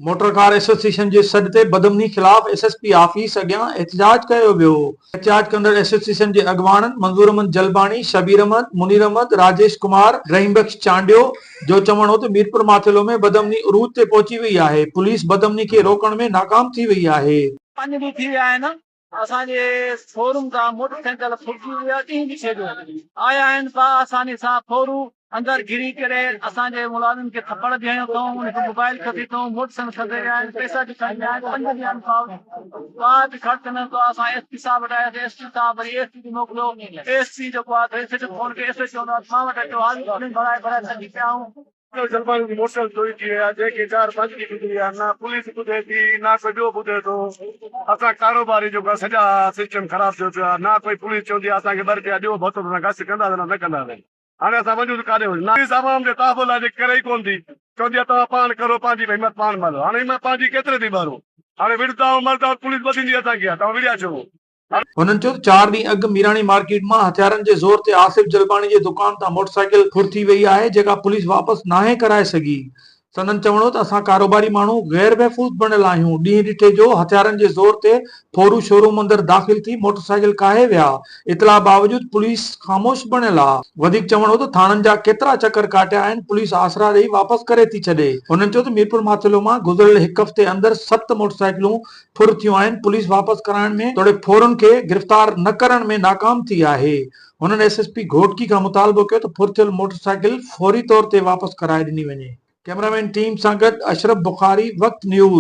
Motor car association जे सॾ ते बदमनी ख़िलाफ़ एसएसपी ऑफिस अॻियां एहतजाज कयो वियो। एहतजाज कंदड़ एसोसिएशन जे अॻवाननि मंज़ूर अहमद जलबाणी, शबीर अहमद, मुनीर अहमद, राजेश कुमार, रहीम बख्श चांडियो जो चवणु हो त मीरपुर माथिलो में बदमनी उरूज ते पहुची वई आहे। पुलिस बदमनी खे रोकण में नाकाम थी वई आहे। पंज ॾींहं थी विया आहिनि असांजे शोरूम तां मोटरसाइकिल फुटी विया 3 ॾींहं जो आया आहिनि ॿ असांजे सां फोरू अंदर गिरी करे असांजे मुलाज़िम खे थप्पड़ ॾियणो अथऊं, उनखे मोबाइल खसी अथऊं, मोटरसाइकिल खसे विया आहिनि, पैसा बि खणी विया आहिनि। 5 ॾींहं खां बाद ख़र्च न तो असां एसपी साहब वटि आयासीं। एसपी साहब वरी एसपी मोकिलियो। एसपी जेको आहे फोन के एसपी चवंदो आहे मां वटि अचो, हाली भराए थी पिया आहियूं। जलपान की मोटरसाइकिल चोरी थी है जेके 4-5 ॾींहं गुज़री विया, ना पुलिस ॿुधे थी ना कोई ॿियो ॿुधे थो। असां कारोबारी जेको सॼा सिस्टम ख़राब थियो पियो आहे। ना कोई पुलिस चवंदी आहे असांखे ॿ रुपया ॾियो, भतो सां घसि कंदासीं न कंदासीं। हाणे असां वञूं त काॾे वञूं? पुलिस आवाम जे तहफ़ुज़ लाइ करे ई कोन थी, चवंदी आहे तव्हां पाण करो, पंहिंजी हिमत पाण मारो। हाणे हिमत पंहिंजी केतिरे थी मारो? हाणे विढ़दा मरदा पुलिस ॿधींदी असांखे, तव्हां विढ़िया छो? हुननि चयो 4 ॾींहं अॻु मीराणी मार्केट मां हथियारनि जे ज़ोर ते आसिफ जलबाणी जे दुकान तां मोटरसाइकिल फुर थी वई आहे, जेका पुलिस वापसि नाहे कराए सघी। संदन चवणो त असां कारोबारी माण्हू गैर महफ़ूज़ बणियल आहियूं। ॾींहं ॾिठे जो हथियारनि जे ज़ोर ते फोरू शोरूम अंदर दाख़िल थी मोटरसाइकिल काहे विया। इतला बावजूद पुलिस ख़ामोश बणियल आहे। वधीक चवणो त थाणनि जा केतिरा चकर काटिया आहिनि, पुलिस आसरा ॾेई वापसि करे थी छॾे। हुननि चयो त मीरपुर माथिलो मां गुज़िरियल हिकु हफ़्ते अंदर 7 मोटरसाइकिलूं फुर थियूं आहिनि। पुलिस वापसि कराइण में तोड़े फोरन खे गिरफ़्तार न करण में नाकाम थी आहे। हुननि एसएसपी घोटकी खां मुतालबो कयो त फुर थियल मोटरसाइकिल फौरी तौर ते वापसि कराए ॾिनी वञे। कैमरामैन टीम सां गॾु अशरफ बुखारी, वक्त न्यूज़।